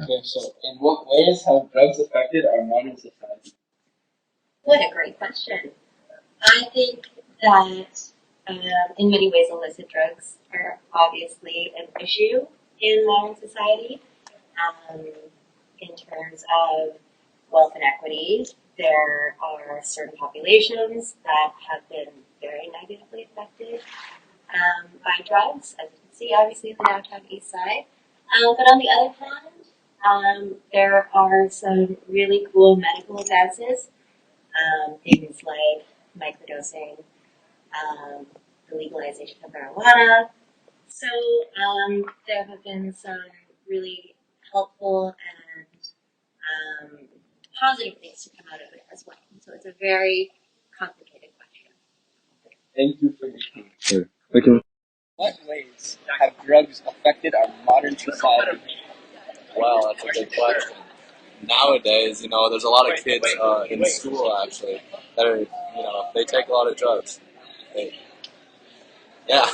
Okay, so in what ways have drugs affected our modern society? What a great question. I think that in many ways illicit drugs are obviously an issue in modern society. Um, in terms of wealth inequity, there are certain populations that have been very negatively affected by drugs, as you can see, obviously, in the downtown east side. But on the other hand, there are some really cool medical advances, things like microdosing, the legalization of marijuana. So there have been some really helpful and positive things to come out of it as well. So it's a very complicated question. Thank you for your time. Sure. Okay. What ways have drugs affected our modern society? Wow, that's a good question. Nowadays, there's a lot of kids in school actually that are, they take a lot of drugs. They, yeah.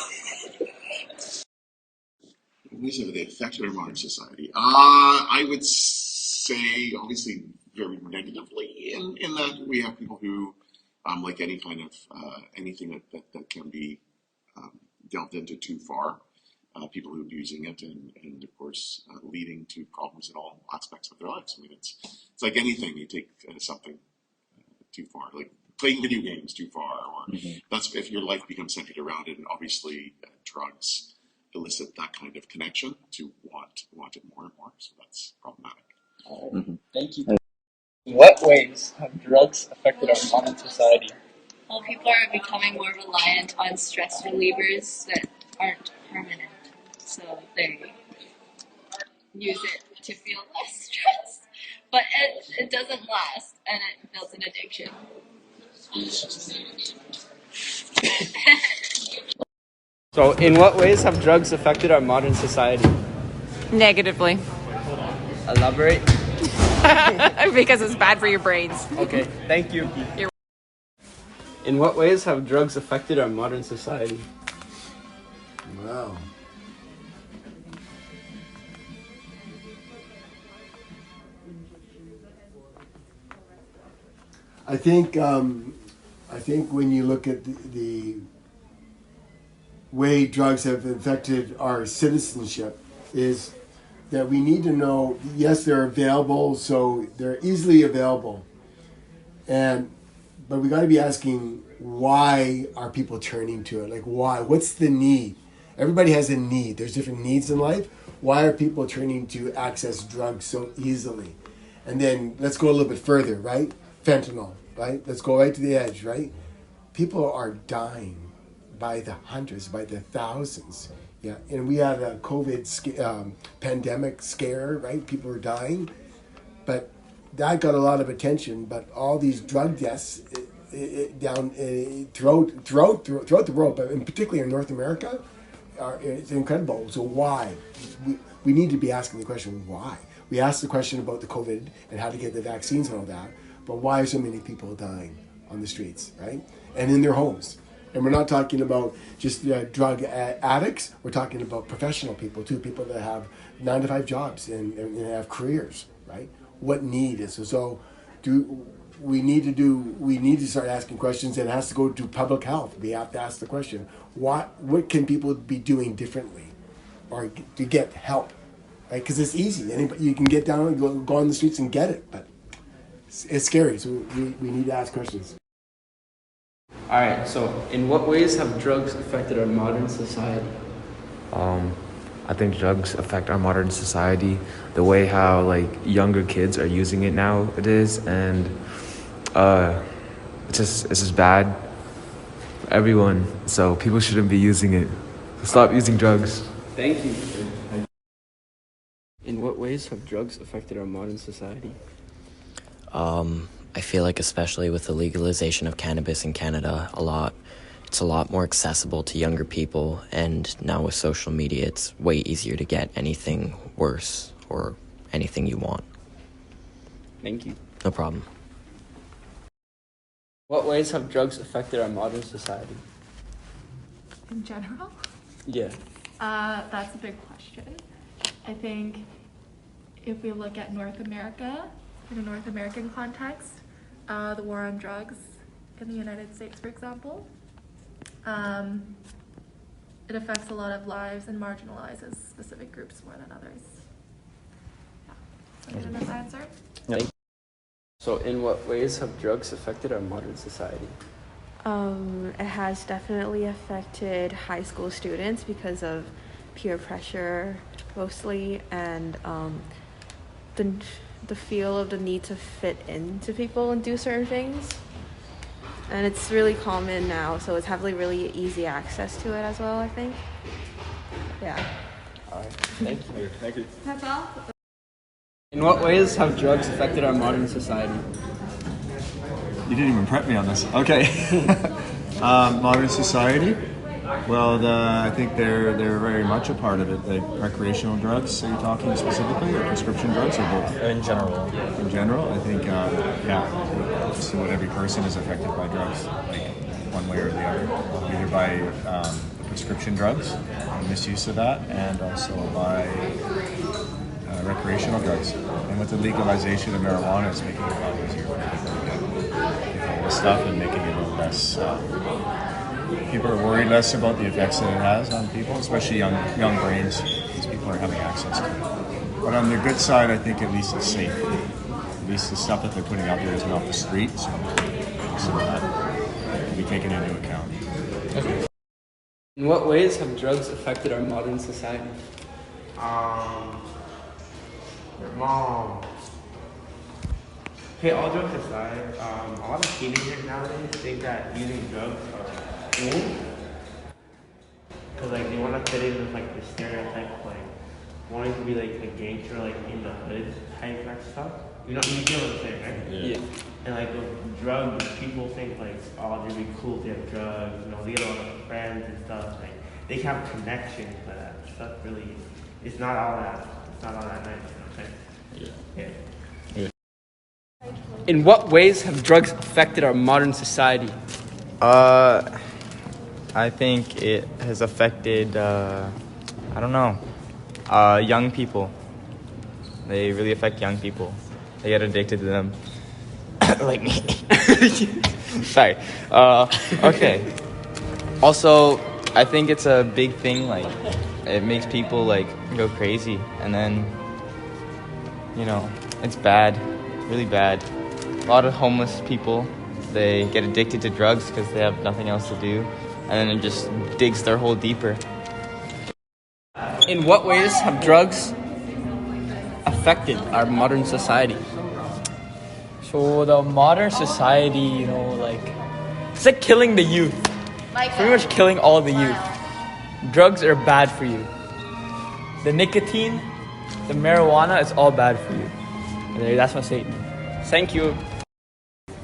Ways have they affected our modern society? I would say, obviously, very negatively, in that we have people who, like any kind of anything that can be delved into too far, people who are abusing it, and of course, leading to problems in all aspects of their lives. I mean, it's like anything you take something too far, like playing video games too far, or that's if your life becomes centered around it, and obviously drugs elicit that kind of connection to want it more and more. So that's problematic. Thank you. In what ways have drugs affected our modern society? Well, people are becoming more reliant on stress relievers that aren't permanent. So they use it to feel less stressed. But it doesn't last and it builds an addiction. So, in what ways have drugs affected our modern society? Negatively, Elaborate. because it's bad for your brains. Okay, thank you. You're- In what ways have drugs affected our modern society? Wow. I think when you look at the way drugs have affected our citizenship is that we need to know, yes, they're available, so they're easily available. And but we got to be asking, why are people turning to it? Like, why? What's the need? Everybody has a need. There's different needs in life. Why are people turning to access drugs so easily? And then let's go a little bit further, right? Fentanyl, right? Let's go right to the edge, right? People are dying by the hundreds, by the thousands. Yeah, and we had a pandemic scare, right? People were dying, but that got a lot of attention. But all these drug deaths down throughout the world, but in particularly in North America, it's incredible. So why? We need to be asking the question, why? We asked the question about the COVID and how to get the vaccines and all that, but why are so many people dying on the streets, right? And in their homes. And we're not talking about just drug addicts. We're talking about professional people too, people that have 9-to-5 jobs and have careers, right? What need is so? Do we need to start asking questions, and it has to go to public health. We have to ask the question: what can people be doing differently, or to get help, right? Because it's easy. Anybody, you can get down and go on the streets and get it, but it's scary. So we need to ask questions. Alright, so in what ways have drugs affected our modern society? Um, I think drugs affect our modern society, the way how like younger kids are using it nowadays, and it's just bad for everyone. So people shouldn't be using it. Stop using drugs. Thank you. In what ways have drugs affected our modern society? I feel like especially with the legalization of cannabis in Canada, it's a lot more accessible to younger people, and now with social media, it's way easier to get anything worse or anything you want. Thank you. No problem. What ways have drugs affected our modern society? In general? Yeah. That's a big question. I think if we look at North America, in a North American context, the war on drugs in the United States, for example, it affects a lot of lives and marginalizes specific groups more than others. Yeah. So, enough answer? So, in what ways have drugs affected our modern society? It has definitely affected high school students because of peer pressure mostly, and the feel of the need to fit into people and do certain things. And it's really common now, so it's having really easy access to it as well, I think. Yeah. All right. Thank you. Thank you. That's all. In what ways have drugs affected our modern society? You didn't even prep me on this. Okay. Modern society. Well, I think they're very much a part of it. Like recreational drugs, are you talking specifically, or prescription drugs, or both? In general. In general, I think, just what every person is affected by drugs, like one way or the other, either by prescription drugs, misuse of that, and also by recreational drugs. And with the legalization of marijuana, it's making it a lot easier for people to get this stuff and making it a little less. People are worried less about the effects that it has on people, especially young brains, because people are having access to it. But on the good side, I think at least it's safe. At least the stuff that they're putting out there isn't off the street, so some of that can be taken into account. Okay. In what ways have drugs affected our modern society? Okay, all jokes aside, a lot of teenagers nowadays think that using drugs are cool. Because like they want to fit in with like the stereotype of like wanting to be like a gangster, like in the hood type of stuff. You know what I'm saying, right? Yeah. And like with drugs, people think like, oh, it'd be cool to have drugs. You know, they get a lot of friends and stuff. Like they can have connections, but that stuff really, it's not all that. It's not all that nice. You know what I'm saying? Yeah. In what ways have drugs affected our modern society? I think it has affected, young people. They really affect young people. They get addicted to them. Like me. Sorry. Okay. Also, I think it's a big thing, like, it makes people, like, go crazy. And then, it's bad. Really bad. A lot of homeless people, they get addicted to drugs because they have nothing else to do, and then it just digs their hole deeper. In what ways have drugs affected our modern society? So the modern society, it's like killing the youth. Pretty much killing all the youth. Drugs are bad for you. The nicotine, the marijuana, it's all bad for you. That's my statement. Thank you.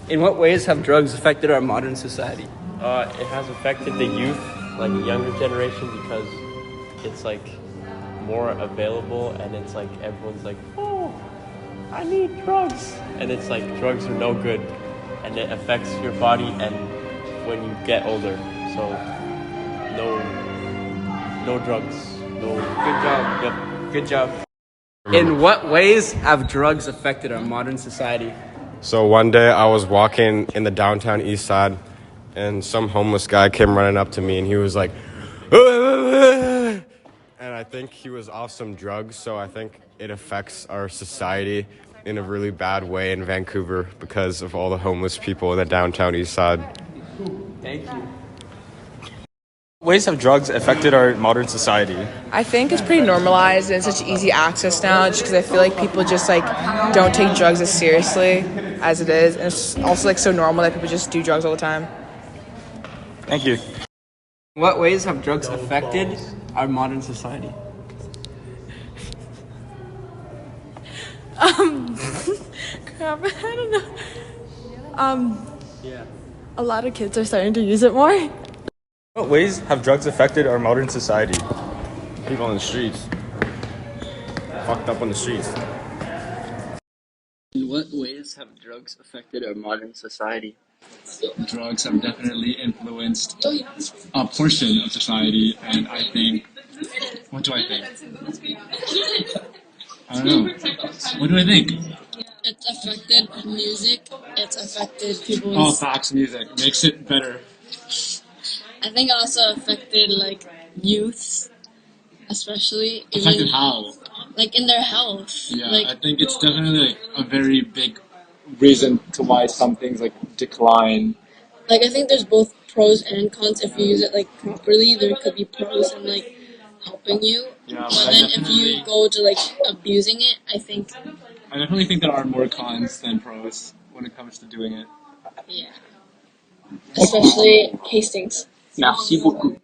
In what ways have drugs affected our modern society? It has affected the youth, like the younger generation, because it's like more available, and it's like everyone's like, oh, I need drugs, and it's like drugs are no good, and it affects your body and when you get older. So no drugs. No. Good job. Yep. Good job. In what ways have drugs affected our modern society? So one day I was walking in the downtown east side, and some homeless guy came running up to me, and he was like, and I think he was off some drugs, so I think it affects our society in a really bad way in Vancouver because of all the homeless people in the downtown east side. Thank you. Ways have drugs affected our modern society? I think it's pretty normalized and such easy access now, just because I feel like people just don't take drugs as seriously as it is, and it's also so normal that people just do drugs all the time. Thank you. In what ways have drugs affected our modern society? Crap, I don't know. A lot of kids are starting to use it more. What ways have drugs affected our modern society? People on the streets. Fucked up on the streets. In what ways have drugs affected our modern society? Drugs have definitely influenced a portion of society, and I think, what do I think? I don't know. What do I think? It's affected music. It's affected people's. Oh, facts music makes it better. I think it also affected like youths, especially. Affected how? Like in their health. Yeah, Like, I think it's definitely like a very big reason to why some things like decline. I think there's both pros and cons. If you use it like properly, there could be pros and like helping you. Yeah, but then if you go to like abusing it, I definitely think there are more cons than pros when it comes to doing it. Yeah. Especially Hastings. Merci beaucoup.